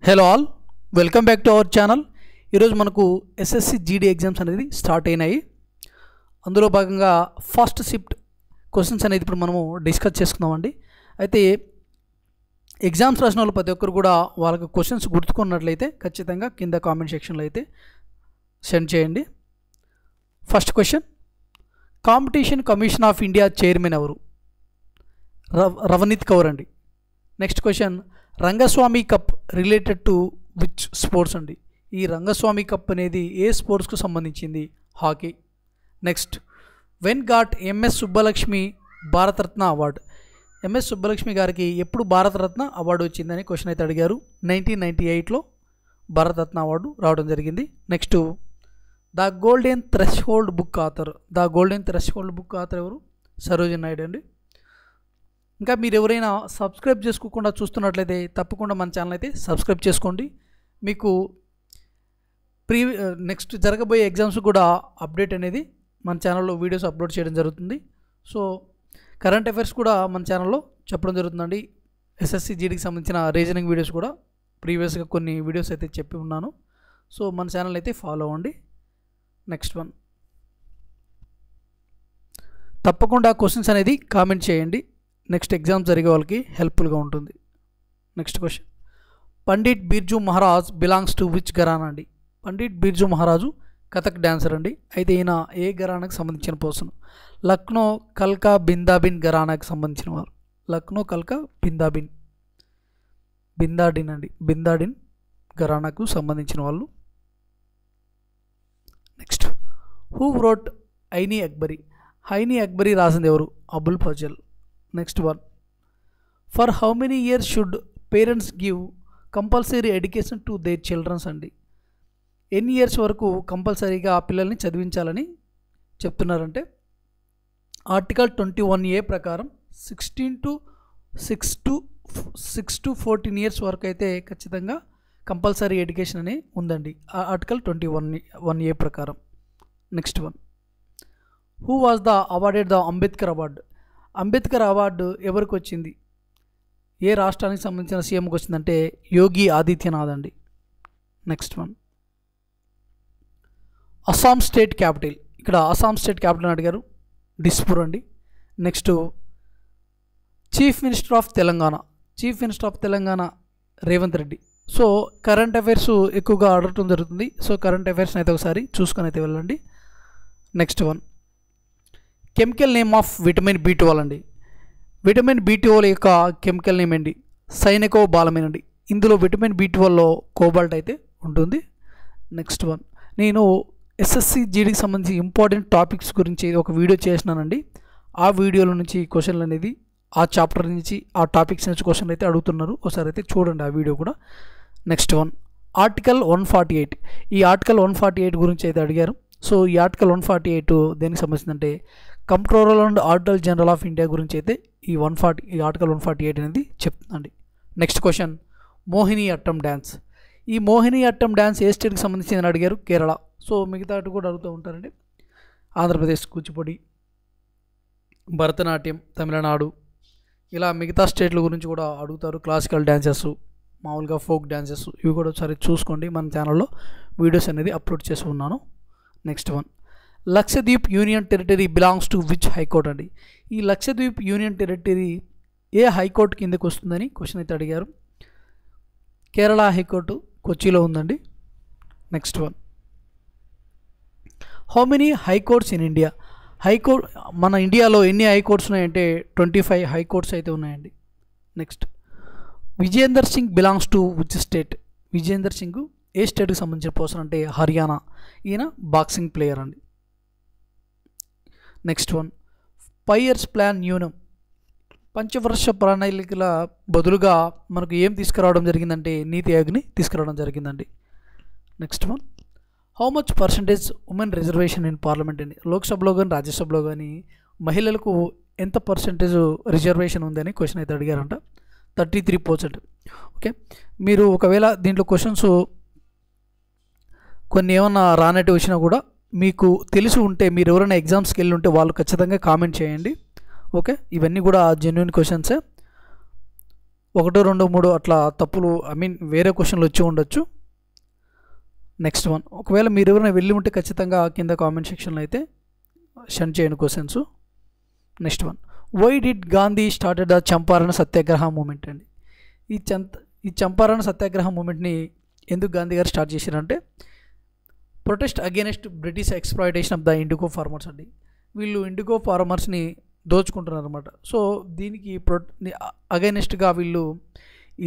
Hello all, welcome back to our channel. ఈరోజు మనకు SSC GD exams అనేది start అయినాయి. అందులో భాగంగా ఫస్ట్ షిఫ్ట్ క్వశ్చన్స్ అనేది ఇప్పుడు మనము డిస్కస్ చేసుకుందామండి. అయితే ఎగ్జామ్స్ రాసిన వాళ్ళు ప్రతి ఒక్కరు కూడా వాళ్ళకి క్వశ్చన్స్ గుర్తుకున్నట్లయితే ఖచ్చితంగా కింద కామెంట్ సెక్షన్లో అయితే సెండ్ చేయండి. First question, competition commission of India chairman ఎవరు? రవనీత్ కౌర్ అండి. Next question, Rangaswamy cup related to which sports అండి? ఈ రంగస్వామి కప్ అనేది ఏ స్పోర్ట్స్కు సంబంధించింది? Hockey. Next, when got MS Subbulakshmi Bharat Ratna award? MS Subbulakshmi గారికి ఎప్పుడు భారతరత్న అవార్డు వచ్చిందని క్వశ్చన్ అయితే అడిగారు. 1998లో భారతరత్న అవార్డు రావడం జరిగింది. Next, the golden threshold book author. The golden threshold book author ఎవరు? సరోజిని నాయుడు అండి. ఇంకా మీరు ఎవరైనా సబ్స్క్రైబ్ చేసుకోకుండా చూస్తున్నట్లయితే తప్పకుండా మన ఛానల్ అయితే సబ్స్క్రైబ్ చేసుకోండి. మీకు నెక్స్ట్ జరగబోయే ఎగ్జామ్స్ కూడా అప్డేట్ అనేది మన ఛానల్లో వీడియోస్ అప్లోడ్ చేయడం జరుగుతుంది. సో కరెంట్ అఫైర్స్ కూడా మన ఛానల్లో చెప్పడం జరుగుతుందండి. ఎస్ఎస్సి జీడీకి సంబంధించిన రీజనింగ్ వీడియోస్ కూడా ప్రీవియస్గా కొన్ని వీడియోస్ అయితే చెప్పి ఉన్నాను. సో మన ఛానల్ అయితే ఫాలో అవ్వండి. నెక్స్ట్ వన్, తప్పకుండా క్వశ్చన్స్ అనేది కామెంట్ చేయండి. నెక్స్ట్ ఎగ్జామ్ జరిగే వాళ్ళకి హెల్ప్ఫుల్గా ఉంటుంది. Next question, Pandit Birju Maharaj belongs to which gharana అండి? పండిట్ బిర్జూ మహారాజు కథక్ డాన్సర్ అండి. అయితే ఈయన ఏ ఘరానాకి సంబంధించిన పర్సన్? లక్నో కల్కా బిందాబిన్ ఘరానాకి సంబంధించిన వారు. లక్నో కల్కా బిందాడిన్ అండి. బిందాడిన్ ఘరానాకు సంబంధించిన వాళ్ళు. Next, who wrote Aini Akbari? Aini Akbari రాసింది ఎవరు? Abul Fazal. Next one, for how many years should parents give compulsory education to their childrens అండి? ఎన్ని ఇయర్స్ వరకు కంపల్సరీగా ఆ పిల్లల్ని చదివించాలని చెప్తున్నారంటే ఆర్టికల్ 21A ప్రకారం 6 to 14 ఇయర్స్ వరకు అయితే ఖచ్చితంగా కంపల్సరీ ఎడ్యుకేషన్ అని ఉందండి ఆర్టికల్ 21A ప్రకారం. Next one, who was the awarded the Ambedkar award? Ambedkar award ఎవరికి వచ్చింది? ఏ రాష్ట్రానికి సంబంధించిన సీఎంకి వచ్చిందంటే యోగి ఆదిత్యనాథ్ అండి. Next one, Assam state capital. ఇక్కడ అస్సాం స్టేట్ క్యాపిటల్ అడిగారు, డిస్పూర్ అండి. Next, chief minister of Telangana. Chief minister of Telangana Revanth Reddy. So current affairs ఎక్కువగా అడగటం జరుగుతుంది. సో కరెంట్ అఫైర్స్ని అయితే ఒకసారి చూసుకొని అయితే వెళ్ళండి. Next one, chemical name of vitamin B12 అండి. విటమిన్ B12 యొక్క కెమికల్ నేమ్ అండి సైనకోబాలమిన్ అండి. ఇందులో విటమిన్ B12లో కోబాల్ట్ అయితే ఉంటుంది. నెక్స్ట్ వన్, నేను ఎస్ఎస్సి జీడీకి సంబంధించి ఇంపార్టెంట్ టాపిక్స్ గురించి ఒక వీడియో చేసినానండి. ఆ వీడియోలో నుంచి క్వశ్చన్లు అనేది ఆ చాప్టర్ నుంచి ఆ టాపిక్స్ నుంచి క్వశ్చన్లు అయితే అడుగుతున్నారు. ఒకసారి అయితే చూడండి ఆ వీడియో కూడా. Next one, article 148. ఈ ఆర్టికల్ 148 గురించి అయితే అడిగారు. సో ఈ ఆర్టికల్ 148 దేనికి సంబంధించిందంటే controller and auditor general of India గురించి అయితే ఈ ఆర్టికల్ 148 అనేది చెప్తుందండి. Next question, Mohiniyattam dance. ఈ మోహిని అట్టం డ్యాన్స్ ఏ స్టేట్కి సంబంధించిందని అడిగారు? కేరళ. సో మిగతా కూడా అడుగుతూ ఉంటారండి. ఆంధ్రప్రదేశ్ కూచిపూడి, భరతనాట్యం తమిళనాడు, ఇలా మిగతా స్టేట్ల గురించి కూడా అడుగుతారు. క్లాసికల్ డ్యాన్సెస్, మామూలుగా ఫోక్ డ్యాన్సెస్, ఇవి కూడా ఒకసారి చూసుకోండి. మన ఛానల్లో వీడియోస్ అనేది అప్లోడ్ చేసి ఉన్నాను. Next one, Lakshadweep union territory belongs to which high court అండి? ఈ లక్షద్వీప్ యూనియన్ టెరిటరీ ఏ హైకోర్టు కిందకి వస్తుందని క్వశ్చన్ అయితే అడిగారు. కేరళ హైకోర్టు కొచ్చిలో ఉందండి. Next one, how many high courts in India? High court మన ఇండియాలో ఎన్ని హైకోర్ట్స్ ఉన్నాయంటే 25 హైకోర్ట్స్ అయితే ఉన్నాయండి. Next, Vijender Singh belongs to which state? Vijender Singh ఏ స్టేట్కి సంబంధించిన పర్సన్ అంటే హర్యానా. ఈయన బాక్సింగ్ ప్లేయర్ అండి. Next one, 5 years plan న్యూనం. పంచవర్ష ప్రణాళికల బదులుగా మనకు ఏం తీసుకురావడం జరిగిందంటే నీతి ఆయోగ్ని తీసుకురావడం జరిగిందండి. Next one, how much percentage women reservation in parliament అండి? లోక్సభలో కానీ రాజ్యసభలో కానీ మహిళలకు ఎంత పర్సంటేజ్ రిజర్వేషన్ ఉందని క్వశ్చన్ అయితే అడిగారంట. 33%. ఓకే, మీరు ఒకవేళ దీంట్లో క్వశ్చన్స్ కొన్ని ఏమన్నా రానట్టు వచ్చినా కూడా మీకు తెలిసి ఉంటే, మీరు ఎవరైనా ఎగ్జామ్స్కి వెళ్ళి ఉంటే వాళ్ళు ఖచ్చితంగా కామెంట్ చేయండి. ఓకే, ఇవన్నీ కూడా జెన్యూన్ క్వశ్చన్సే. 1 2 3 అట్లా తప్పులు వేరే క్వశ్చన్లు వచ్చి ఉండొచ్చు. నెక్స్ట్ వన్, ఒకవేళ మీరు ఎవరైనా వెళ్ళి ఉంటే ఖచ్చితంగా కింద కామెంట్ సెక్షన్లో అయితే సెండ్ చేయండి questions. Next one, why did Gandhi started the Champaran satyagraha movement అండి. ఈ చంపారణ సత్యాగ్రహ మూమెంట్ని ఎందుకు గాంధీ గారు స్టార్ట్ చేశారంటే protest against British exploitation of the IndiGo farmers అండి. వీళ్ళు ఇండిగో ఫార్మర్స్ని దోచుకుంటున్నారు అనమాట. సో దీనికి అగైనెస్ట్గా వీళ్ళు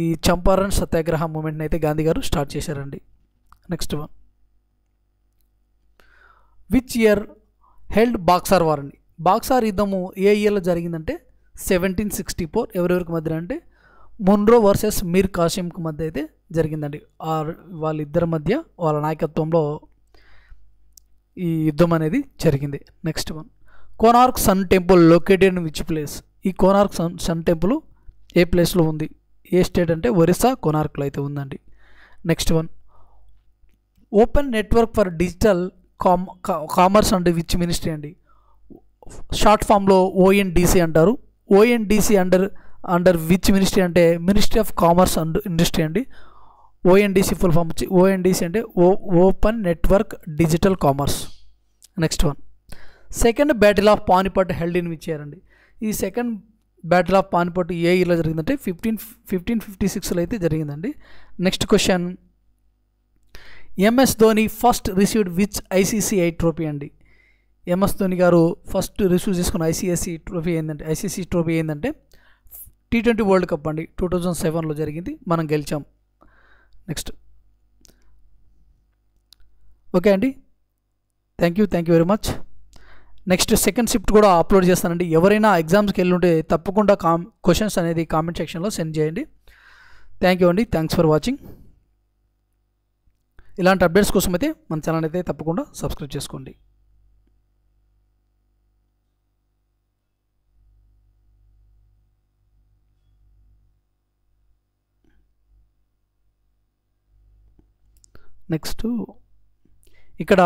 ఈ చంపారన్ సత్యాగ్రహ మూమెంట్ని అయితే గాంధీ గారు స్టార్ట్ చేశారండి. Next one, which year held Boxer war అండి. బాక్సార్ యుద్ధము ఏ ఇయర్లో జరిగిందంటే 1764. ఎవరెవరికి మధ్య అంటే మున్రో వర్సెస్ మీర్ కాసిమ్కి మధ్య అయితే జరిగిందండి. వాళ్ళిద్దరి మధ్య వాళ్ళ నాయకత్వంలో ఈ యుద్ధం అనేది జరిగింది. Next one, Konark sun temple located in which place. ఈ కోనార్క్ సన్ టెంపుల్ ఏ ప్లేస్లో ఉంది, ఏ స్టేట్ అంటే ఒరిస్సా కోనార్క్లో అయితే ఉందండి. Next one, open network for digital commerce and which ministry అండి. షార్ట్ ఫామ్లో ఓఎన్డీసీ అంటారు. ఓఎన్డీసీ అండర్ విచ్ మినిస్ట్రీ అంటే ministry of commerce and industry అండి. ఓఎన్డీసీ ఫుల్ ఫామ్ వచ్చి ఓఎన్డీసీ అంటే open network digital commerce. Next one, second battle of Panipat held in which year అండి. ఈ second battle of Panipat ఏ ఇయర్లో జరిగిందంటే 1556లో అయితే జరిగిందండి. Next question, MS Dhoni first received which ICC trophy అండి. ఎంఎస్ ధోని గారు ఫస్ట్ రిసీవ్ చేసుకున్న ఐసీసీ ట్రోఫీ ఏంటంటే T20 వరల్డ్ కప్ అండి. 2007లో జరిగింది, మనం గెలిచాం. నెక్స్ట్, ఓకే అండి, thank you very much. Next second shift కూడా అప్లోడ్ చేస్తానండి. ఎవరైనా ఎగ్జామ్స్కి వెళ్ళి ఉంటే తప్పకుండా క్వశ్చన్స్ అనేది కామెంట్ సెక్షన్లో సెండ్ చేయండి. థ్యాంక్ యూ అండి, థ్యాంక్స్ ఫర్ వాచింగ్. ఇలాంటి అప్డేట్స్ కోసం అయితే మన ఛానల్ అయితే తప్పకుండా సబ్స్క్రైబ్ చేసుకోండి. నెక్స్ట్ ఇక్కడ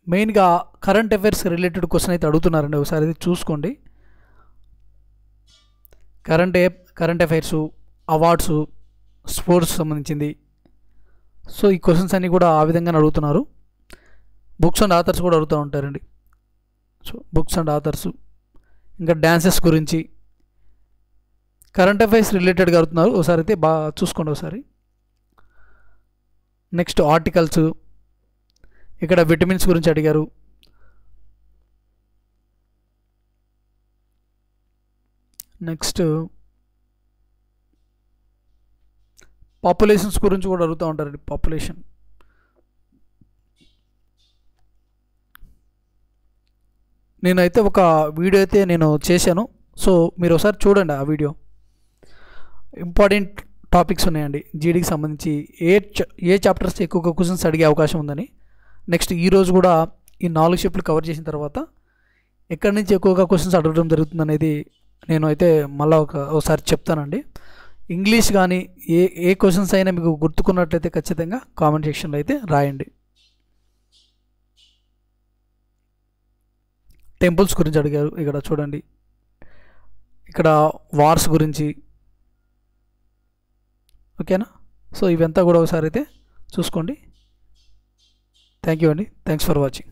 మెయిన్గా కరెంట్ అఫైర్స్ రిలేటెడ్ క్వశ్చన్ అయితే అడుగుతున్నారండి. ఒకసారి ఇది చూసుకోండి. కరెంట్ అఫైర్సు, అవార్డ్సు, స్పోర్ట్స్ సంబంధించింది. సో ఈ క్వశ్చన్స్ అన్నీ కూడా ఆ విధంగానే అడుగుతున్నారు. బుక్స్ అండ్ ఆథర్స్ కూడా అడుగుతూ ఉంటారండి. సో బుక్స్ అండ్ ఆథర్సు, ఇంకా డ్యాన్సెస్ గురించి, కరెంట్ అఫైర్స్ రిలేటెడ్గా అడుగుతున్నారు. ఒకసారి అయితే బాగా చూసుకోండి ఒకసారి. నెక్స్ట్ ఆర్టికల్స్, ఇక్కడ విటమిన్స్ గురించి అడిగారు. నెక్స్ట్ పాపులేషన్స్ గురించి కూడా అడుగుతూ ఉంటారండి. పాపులేషన్, నేనైతే ఒక వీడియో అయితే నేను చేశాను. సో మీరు ఒకసారి చూడండి ఆ వీడియో. ఇంపార్టెంట్ టాపిక్స్ ఉన్నాయండి జీడీకి సంబంధించి. ఏ చాప్టర్స్ ఎక్కువగా క్వశ్చన్స్ అడిగే అవకాశం ఉందని. నెక్స్ట్ ఈరోజు కూడా ఈ 4 షిఫ్ట్లు కవర్ చేసిన తర్వాత ఎక్కడి నుంచి ఎక్కువగా క్వశ్చన్స్ అడగడం జరుగుతుంది అనేది నేను అయితే మళ్ళీ ఒకసారి చెప్తానండి. ఇంగ్లీష్ కానీ ఏ క్వశ్చన్స్ అయినా మీకు గుర్తుకున్నట్లయితే ఖచ్చితంగా కామెంట్ సెక్షన్లో అయితే రాయండి. టెంపుల్స్ గురించి అడిగారు, ఇక్కడ చూడండి. ఇక్కడ వార్స్ గురించి, ఓకేనా. సో ఇవంతా కూడా ఒకసారి అయితే చూసుకోండి. థ్యాంక్ యూ అండి, థ్యాంక్స్ ఫర్ వాచింగ్.